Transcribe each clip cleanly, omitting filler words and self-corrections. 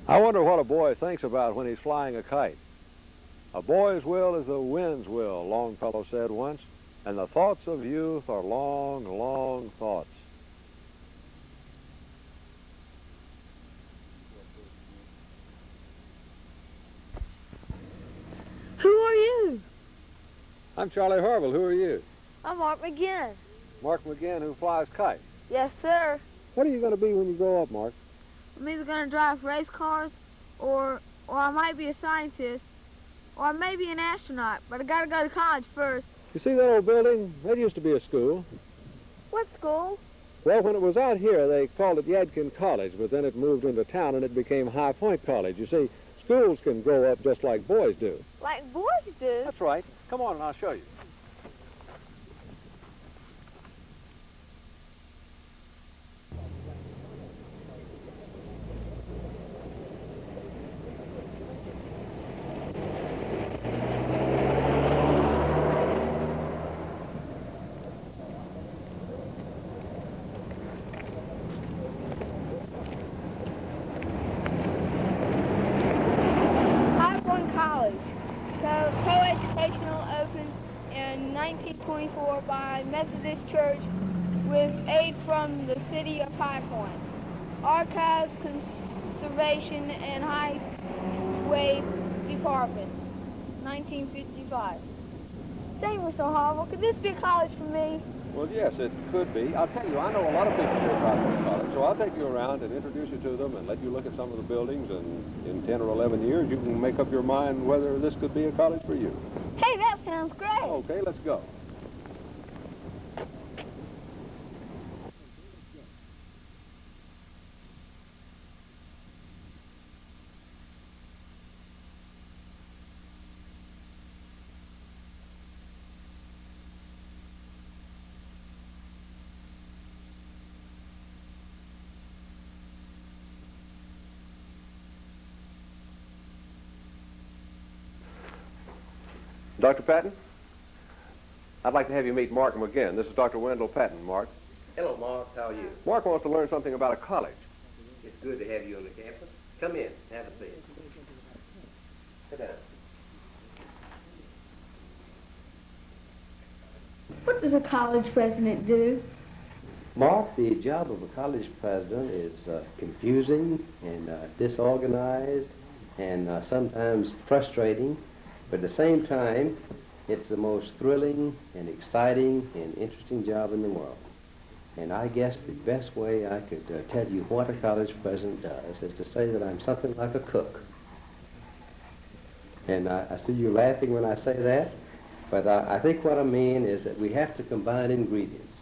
I wonder what a boy thinks about when he's flying a kite. A boy's will is the wind's will, Longfellow said once, and the thoughts of youth are long, long thoughts. Who are you? I'm Charlie Harville. Who are you? I'm Mark McGinn. Mark McGinn, who flies kites. Yes, sir. What are you going to be when you grow up, Mark? I'm either going to drive race cars, or I might be a scientist, or I may be an astronaut, but I got to go to college first. You see that old building? That used to be a school. What school? Well, when it was out here, they called it Yadkin College, but then it moved into town and it became High Point College. You see, schools can grow up just like boys do. Like boys do? That's right. Come on and I'll show you. High Point College. Co-educational opened in 1924 by Methodist Church with aid from the city of High Point. Archives, Conservation, and Highway Department, 1955. Say, Mr. Harville, could this be a college for me? Well, yes, it could be. I'll tell you, I know a lot of people here at High Point College, so I'll take you around and introduce you to them and let you look at some of the buildings, and in 10 or 11 years, you can make up your mind whether this could be a college for you. Hey, that sounds great. Okay, let's go. Dr. Patton, I'd like to have you meet Mark McGinn. This is Dr. Wendell Patton. Mark. Hello, Mark. How are you? Mark wants to learn something about a college. It's good to have you on the campus. Come in. Have a seat. Sit down. What does a college president do? Mark, the job of a college president is confusing and disorganized and sometimes frustrating, but at the same time, it's the most thrilling and exciting and interesting job in the world. And I guess the best way I could tell you what a college president does is to say that I'm something like a cook. And I see you laughing when I say that, but I think what I mean is that we have to combine ingredients.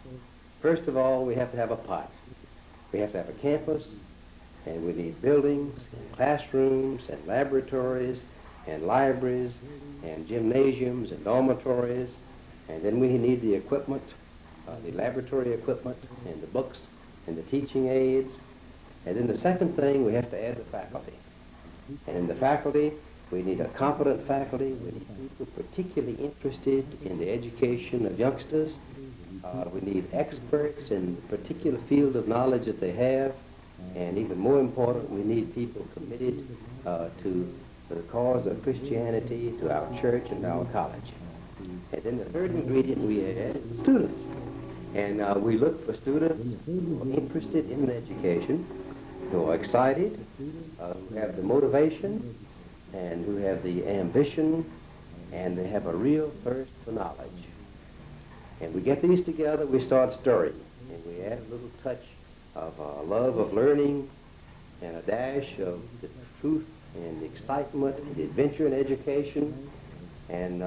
First of all, we have to have a pot. We have to have a campus, and we need buildings, and classrooms, and laboratories, and libraries, and gymnasiums, and dormitories, and then we need the equipment, the laboratory equipment, and the books, and the teaching aids, and then the second thing, we have to add the faculty. And in the faculty, we need a competent faculty, we need people particularly interested in the education of youngsters, we need experts in the particular field of knowledge that they have, and even more important, we need people committed to the cause of Christianity, to our church and our college. And then the third ingredient we add is students. And we look for students who are interested in education, who are excited, who have the motivation, and who have the ambition, and they have a real thirst for knowledge. And we get these together, we start stirring, and we add a little touch of love of learning and a dash of the truth and the excitement and the adventure in education, and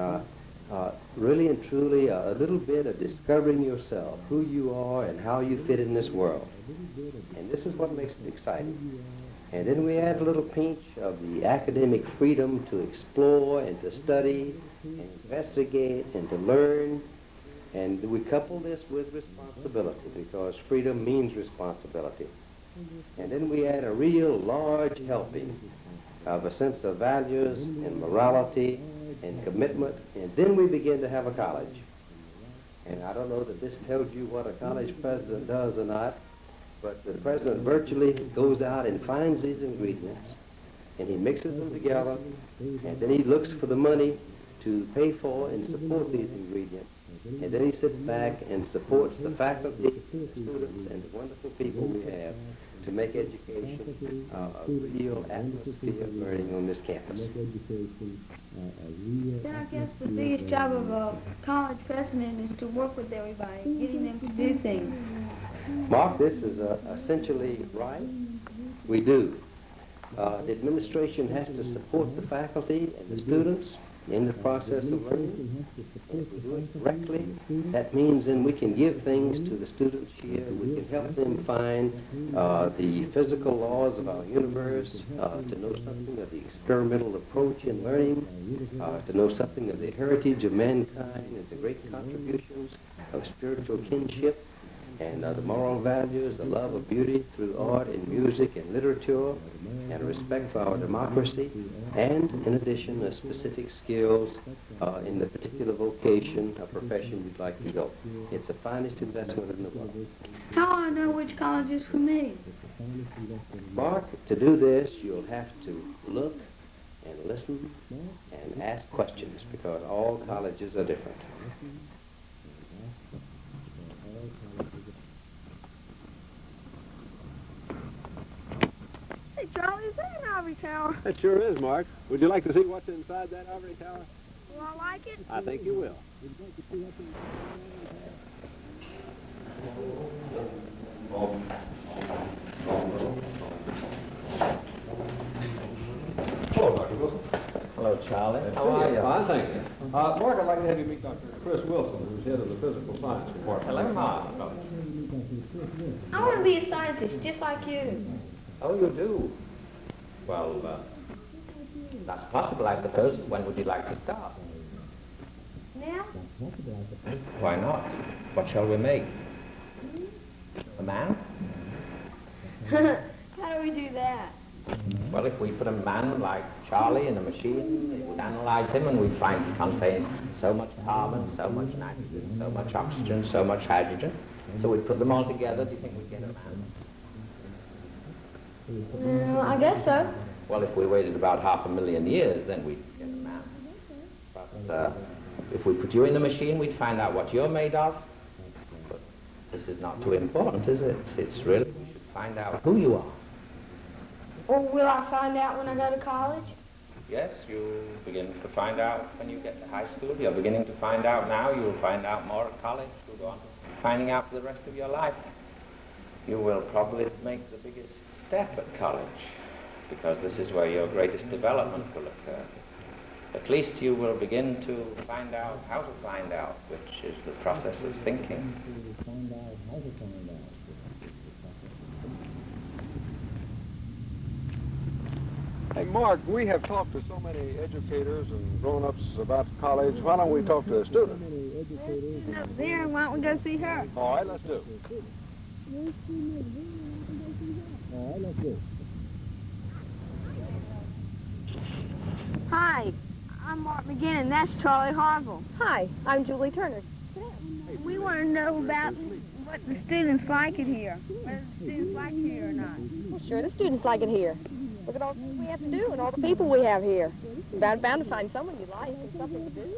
really and truly a little bit of discovering yourself, who you are and how you fit in this world. And this is what makes it exciting. And then we add a little pinch of the academic freedom to explore and to study and investigate and to learn. And we couple this with responsibility, because freedom means responsibility. And then we add a real large helping of a sense of values and morality and commitment, and then we begin to have a college. And I don't know that this tells you what a college president does or not, but the president virtually goes out and finds these ingredients, and he mixes them together, and then he looks for the money to pay for and support these ingredients. And then he sits back and supports the faculty, the students, and the wonderful people we have to make education a real atmosphere of learning on this campus. Then I guess the biggest job of a college president is to work with everybody, getting them to do things. Mark, this is essentially right. We do. The administration has to support the faculty and the students in the process of learning. And if we do it correctly, that means then we can give things to the students here. We can help them find the physical laws of our universe, to know something of the experimental approach in learning, to know something of the heritage of mankind and the great contributions of spiritual kinship and the moral values, the love of beauty through art and music and literature, and a respect for our democracy, and in addition, specific skills in the particular vocation or profession you'd like to go. It's the finest investment in the world. How do I know which college is for me? Mark, to do this, you'll have to look and listen and ask questions, because all colleges are different. Hey, Charlie, is that an ivory tower? That sure is, Mark. Would you like to see what's inside that ivory tower? Will I like it? I think you will. Hello, Dr. Wilson. Hello, Charlie. How are you? Fine, thank you. Mark, I'd like to have you meet Dr. Chris Wilson, who's head of the physical science department. Hello, Mark. I want to be a scientist, just like you. Oh, you do? Well, that's possible, I suppose. When would you like to start? Now? Why not? What shall we make? A man? How do we do that? Well, if we put a man like Charlie in a machine, it would analyze him and we'd find he contains so much carbon, so much nitrogen, so much oxygen, so much hydrogen. So we'd put them all together. Do you think we'd get a man? I guess so. Well, if we waited about 500,000 years, then we'd get a man. But if we put you in the machine, we'd find out what you're made of. But this is not too important, is it? It's really, we should find out who you are. Or will I find out when I go to college? Yes, you begin to find out when you get to high school. You're beginning to find out now. You'll find out more at college. You'll go on finding out for the rest of your life. You will probably make the biggest step at college, because this is where your greatest development will occur. At least you will begin to find out how to find out, which is the process of thinking. Hey, Mark, we have talked to so many educators and grown-ups about college. Why don't we talk to a student? Up there, why don't we go see her? All right, let's do. Hi, I'm Mark McGinnon. That's Charlie Harville. Hi, I'm Julie Turner. We want to know about what the students like it here. Whether the students like it here or not. Well, sure, the students like it here. Look at all the things we have to do and all the people we have here. You're bound to find someone you like and something to do.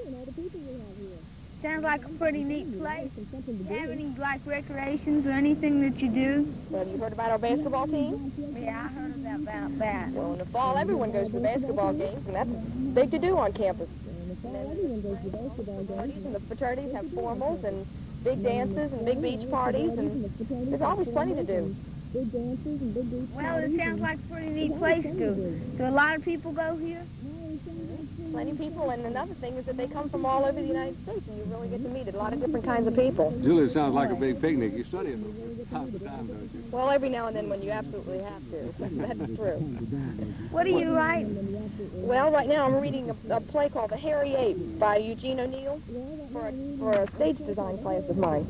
Sounds like a pretty neat place. Do you have any, like, recreations or anything that you do? Well, have you heard about our basketball team? Yeah, I heard about that. Well, in the fall, everyone goes to the basketball games, and that's big to do on campus. And the fraternities have formals and big dances and big beach parties, and there's always plenty to do. Well, it sounds like a pretty neat place, too. Do a lot of people go here? Plenty of people, and another thing is that they come from all over the United States, and you really get to meet a lot of different kinds of people. Julie, it sounds like a big picnic. You study it from time to time, don't you? Well, every now and then when you absolutely have to. That's true. What do you write? Well, right now I'm reading a play called The Hairy Ape by Eugene O'Neill for a stage design class of mine.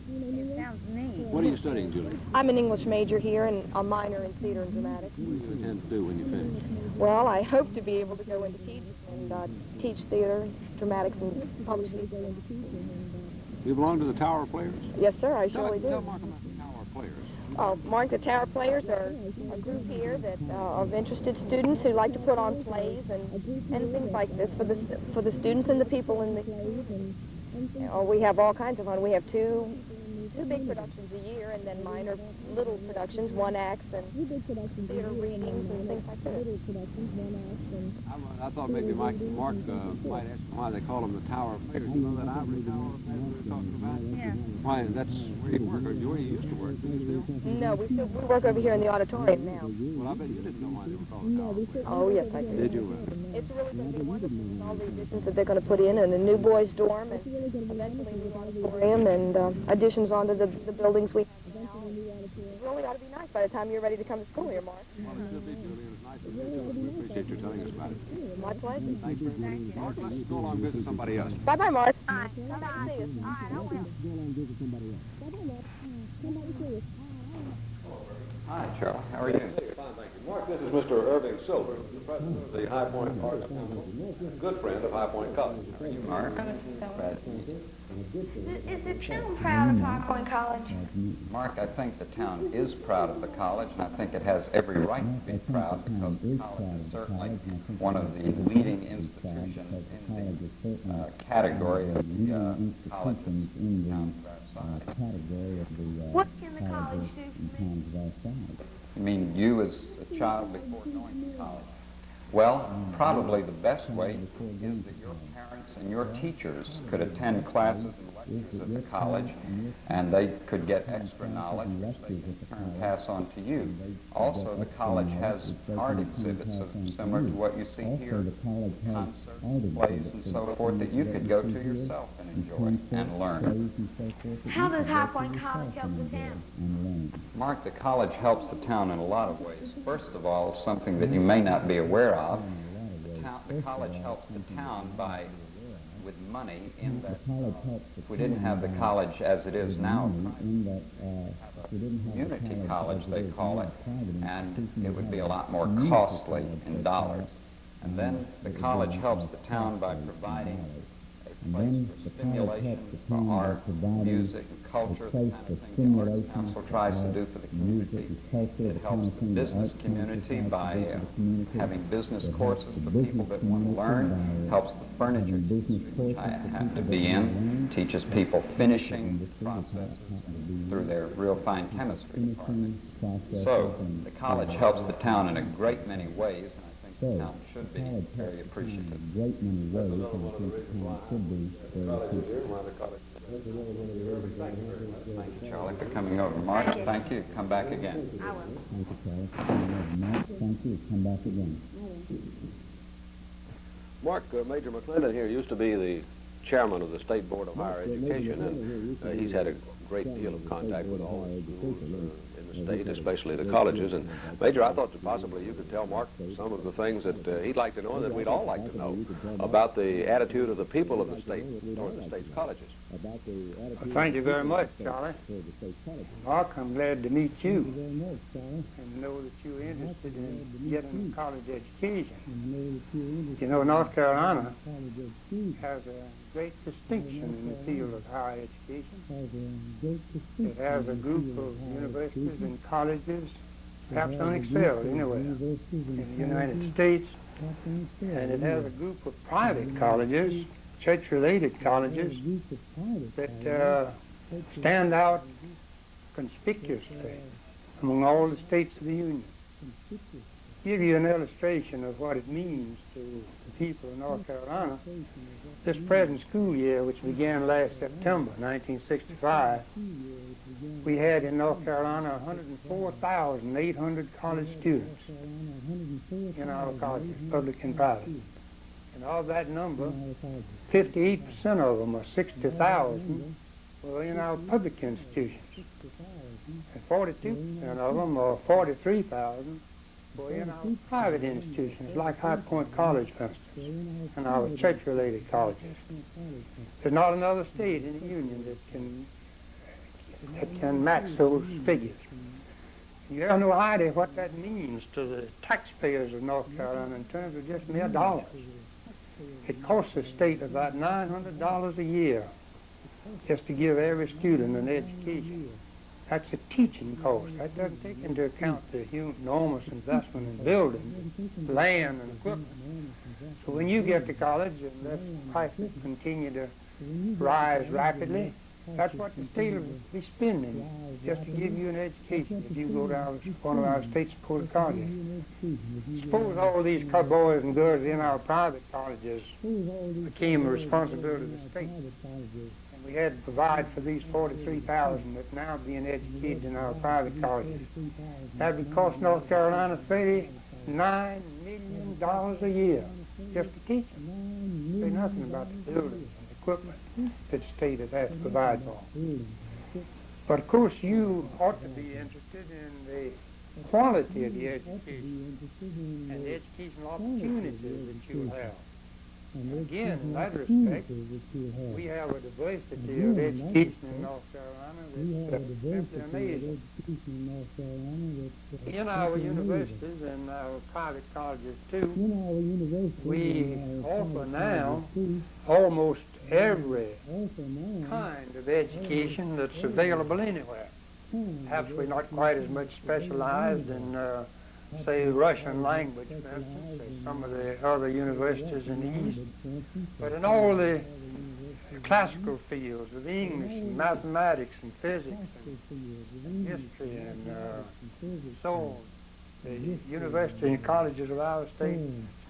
It sounds neat. What are you studying, Julie? I'm an English major here and a minor in theater and dramatics. What do you intend to do when you finish? Well, I hope to be able to go into teaching and teach theater, dramatics, and public speaking. You belong to the Tower Players? Yes, sir, I surely Tell do. Mark about the Tower Players. Oh, Mark, the Tower Players are a group here that of interested students who like to put on plays and things like this for the students and the people in the community. We have all kinds of fun. We have two big productions a year, and then minor little productions, one acts and theater readings and things like that. I thought maybe Mark might ask why they call them the Tower Players. You know that ivory tower that we were talking about? Yeah. Why, that's where you work, or where you used to work, do you still? No, we work over here in the auditorium now. Well, I bet you didn't know why they were called the Tower Players. Oh, yes, I do. Did you? It's really going to be wonderful with all the additions that they're going to put in, and a new boys' dorm, and eventually a new auditorium, and additions onto the buildings we have now. It really ought to be nice by the time you're ready to come to school here, Mark. Well, it should be, Julie, and it's nice to meet you. We appreciate you telling us about it. My pleasure. Thanks very much. Mark, let's go along and visit somebody else. Bye-bye, Mark. Bye. Come back and see us. All right, I will. Hi, Charlie. How are you? Fine, thank you. Mark, this is Mr. Irving Silver, the president of the High Point Art Council, a good friend of High Point College. How are you, Mark? Mrs. Silver. Glad to meet you. Is the town proud of High Point College? Mark, I think the town is proud of the college, and I think it has every right to be proud because the college is certainly one of the leading institutions in the category of the colleges in towns of our size. What can the college do for me? You mean you as a child before going to college? Well, probably the best way is that your parents and your teachers could attend classes and lectures at the college, and they could get extra knowledge which they can turn pass on to you. Also, the college has art exhibits similar to what you see here, concerts, plays, and so forth that you could go to yourself and enjoy and learn. How does High Point College help the town? Mark, the college helps the town in a lot of ways. First of all, something that you may not be aware of, the college helps the town with money in that if we didn't have the college as it is now, community college they call it, and it would be a lot more costly in dollars. And then the college helps the town by providing a place for stimulation for art, music, and culture, the kind of thing the Arts Council tries to do for the community. It helps the business community by having business courses for people that want to learn, helps the furniture industry, which I happen to be in, teaches people finishing processes through their real fine chemistry department. So the college helps the town in a great many ways, and I think the town should be very appreciative. Thank you, Charlie, for coming over. Mark, thank you. Come back again. I will. Mark, Major McClendon here used to be the chairman of the State Board of Higher Education, and he's had a great deal of contact with all the schools in the state, especially the colleges. And Major, I thought that possibly you could tell Mark some of the things that he'd like to know and that we'd all like to know about the attitude of the people of the state toward the state's colleges. Well, thank you very much, Charlie. Mark, I'm glad to meet you and know that you're interested in getting a college education. You know, North Carolina has a great distinction in the field of higher education. It has a group of universities and colleges, perhaps unexcelled anywhere in the United States, and it has a group of private colleges, church-related colleges that stand out conspicuously among all the states of the Union. Give you an illustration of what it means to the people of North Carolina. This present school year, which began last September, 1965, we had in North Carolina 104,800 college students in our colleges, public and private. And of that number, 58% of them, or 60,000, were in our public institutions. And 42% of them, or 43,000, were in our private institutions, like High Point College, for instance, and our church-related colleges. There's not another state in the Union that can match those figures. You have no idea what that means to the taxpayers of North Carolina in terms of just mere dollars. It costs the state about $900 a year just to give every student an education. That's a teaching cost. That doesn't take into account the enormous investment in buildings, land, and equipment. So when you get to college, unless prices continue to rise rapidly, that's what the state will be spending just to give you an education if you go down one of our state-supported colleges. Suppose all these boys and girls in our private colleges became a responsibility of the state, and we had to provide for these 43,000 that now are being educated in our private colleges. That would cost North Carolina $39 million a year just to teach them. Say nothing about the buildings and equipment that the state has to provide for. But of course you ought to be interested in the quality of the education and the educational opportunities that you have. And again, in that respect, we have a diversity of education in North Carolina that's simply amazing. In our universities and our private colleges too, we offer now almost every kind of education that's available anywhere. Perhaps we're not quite as much specialized in say Russian language, for instance, as some of the other universities in the East. But in all the classical fields of English and mathematics and physics and history and so on, the university and colleges of our state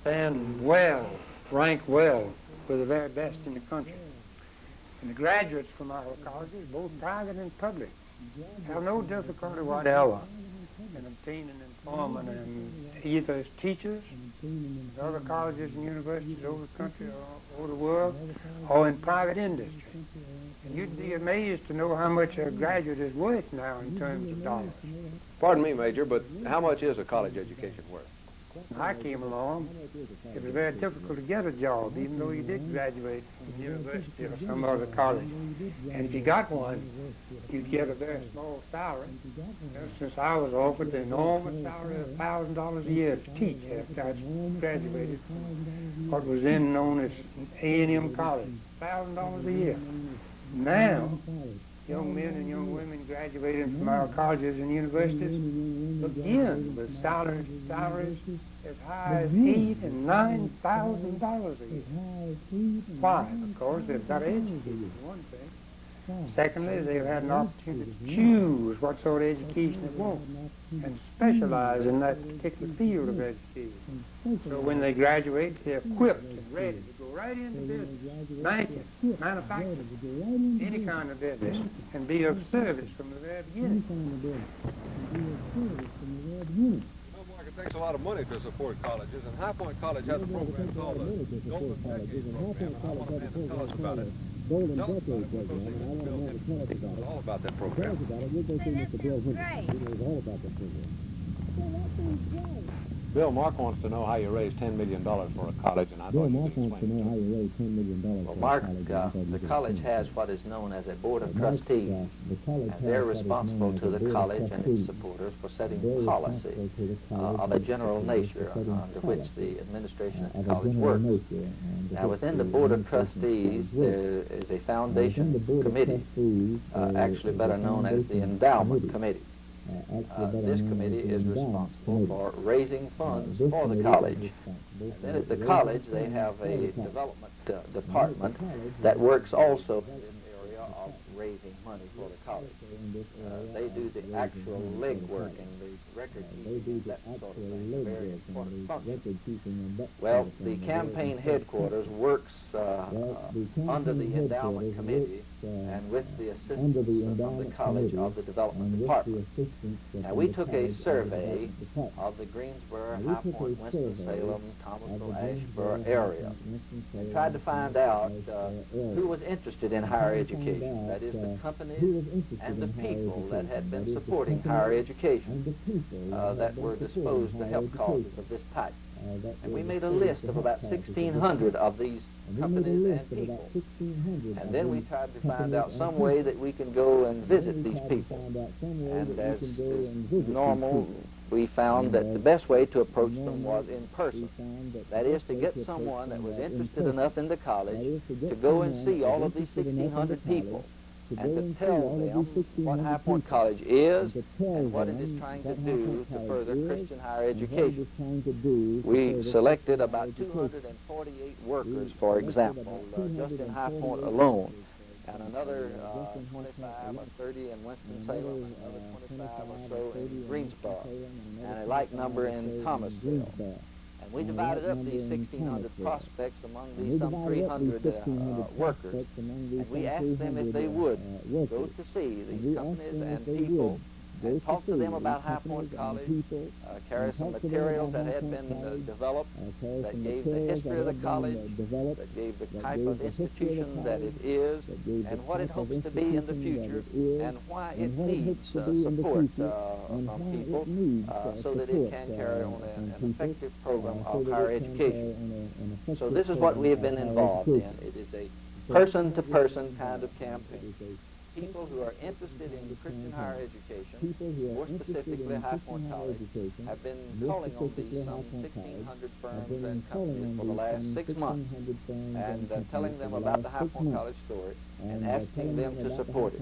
stand well, rank well with the very best in the country. And the graduates from our colleges, both private and public, have no difficulty whatever in obtaining employment in either as teachers in other colleges and universities over the country or over the world, or in private industry. And you'd be amazed to know how much a graduate is worth now in terms of dollars. Pardon me, Major, but how much is a college education worth? When I came along, it was very difficult to get a job, even though you did graduate from university or some other college. And if you got one, you'd get a very small salary. Since I was offered the enormous salary of $1,000 a year to teach after I graduated from what was then known as A&M College, $1,000 a year. Now, young men and young women graduating from our colleges and universities begin with salaries as high as $8,000 and $9,000 a year. Why? Because they've got educated, for one thing. Secondly, they've had an opportunity to choose what sort of education they want and specialize in that particular field of education. So when they graduate, they're equipped and ready to go right into business, banking, manufacturing, any kind of business, and be of service from the very beginning. It takes a lot of money to support colleges, and High Point College has a program called the Golden Decade Program. I want a man to tell us about it. Tell us about it. All about that program. Bill, Mark wants to know how you raised $10 million for a college, and I'd like you to explain. Well, Mark, the college has what is known as a board of trustees, and they're responsible to the college and its supporters for setting policy of a general nature under which the administration of the college works. Now, within the board of trustees, there is a foundation committee, actually better known as the endowment committee. This committee is responsible for raising funds for the college. And then at the college, they have a development department that works also in this area of raising money for the college. They do the actual legwork and the record keeping, that sort of thing, a very important function. Well, the campaign headquarters works under the endowment committee and with the assistance of the college of the development department. Now, we took a survey of the Greensboro, High Point, Winston-Salem, Thomasville, Asheboro area and tried to find out who was interested in higher education. That is, the companies and the people that had been supporting higher education that were disposed to help causes of this type. And we made a list of about 1,600 of these companies and people. And then we tried to find out some way that we can go and visit these people. And as is normal, we found that the best way to approach them was in person. That is, to get someone that was interested enough in the college to go and see all of these 1,600 people and to tell them what High Point College is and what it is trying to do to further Christian higher education. We selected about 248 workers, for example, just in High Point alone, and another 25 or 30 in Winston-Salem, another 25 or so in Greensboro, and a like number in Thomasville. And we divided up these 1,600 prospects among these some 300 workers, and we asked them if they would go to see these companies and people and talk to them about High Point College, carry some materials that had been developed that gave the history of the college, that gave the type of institution that it is, and what it hopes to be in the future, and why it needs support from people so that it can carry on an effective program of higher education. So this is what we have been involved in. It is a person-to-person kind of campaign. People who are interested in Christian higher education, more specifically High Point College, have been calling on these some 1,600 firms and companies for the last 6 months and telling them about the High Point College story and asking them to support it.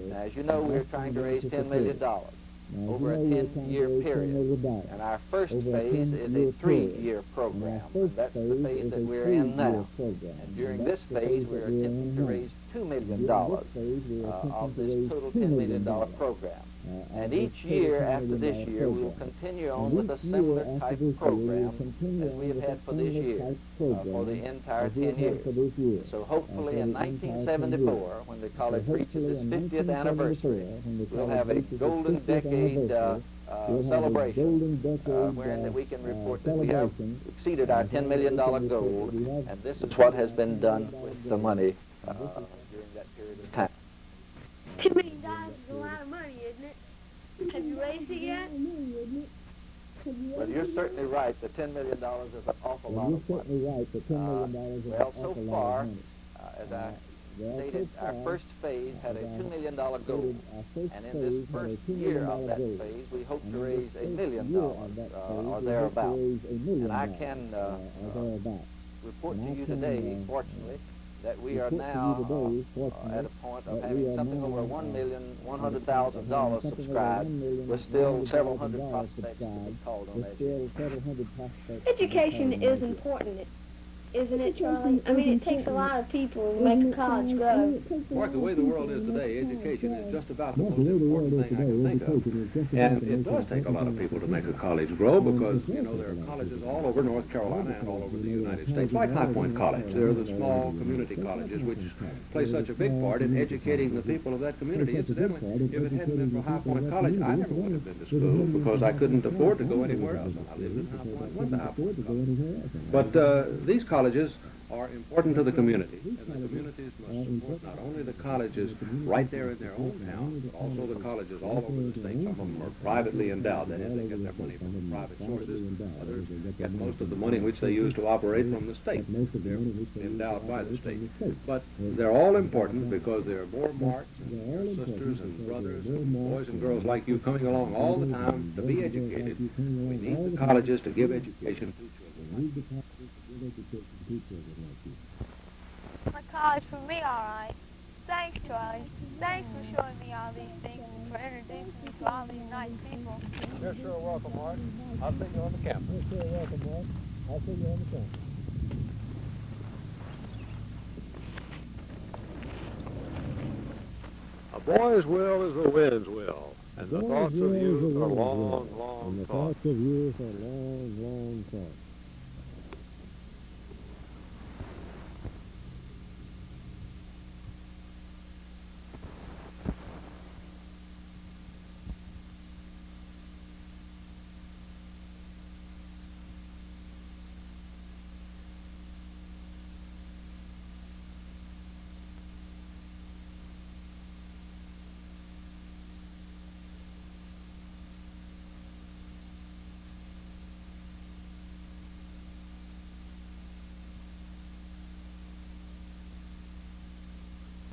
Now, as you know, we're trying to raise $10 million over a 10-year period, and our first phase is a 3-year program. That's the phase that we're in now. And during this phase, we're attempting to raise $2 million of this total $10 million program. And each year after this year, we will continue on with a similar type of program as we have had for this year, for the entire 10 years. So hopefully in 1974, when the college reaches its 50th anniversary, we'll have a golden decade celebration wherein that we can report that we have exceeded our $10 million goal, and this is what has been done with the money during that period of time. $2 million is a lot of money, isn't it? Have you raised it yet? Well, you're certainly right. The $10 million is an awful lot of money. Well, so far, as I stated, our first phase had a $2 million goal, and in this first year of that phase, we hope to raise $1 million or thereabout. And I can report to you today, fortunately, that we are now at a point of having something over $1,100,000 subscribed, with still several hundred prospects to be called on that year. Education is important, isn't it, Charlie? I mean, it takes a lot of people to make a college grow. Mark, the way the world is today, education is just about the most important thing I can think of. And it does take a lot of people to make a college grow because, you know, there are colleges all over North Carolina and all over the United States, like High Point College. They're the small community colleges which play such a big part in educating the people of that community. Incidentally, if it hadn't been for High Point College, I never would have been to school because I couldn't afford to go anywhere else. I lived in High Point, went to High Point College. But these colleges are important to the community, and the communities must support not only the colleges right there in their own towns, but also the colleges all over the state. Some of them are privately endowed, that is, they get their money from private sources. Others get most of the money which they use to operate from the state. They're endowed by the state. But they're all important because there are more Marks and their sisters and brothers and boys and girls like you coming along all the time to be educated. We need the colleges to give education to children. My college for me, all right. Thanks, Charlie. Thanks for showing me all these things and for introducing me to all these nice people. You're sure welcome, Mark. I'll see you on the campus. You're sure welcome, Mark. I'll see you on the campus. A boy's will is the wind's will, and the thoughts of youth are long, long thoughts.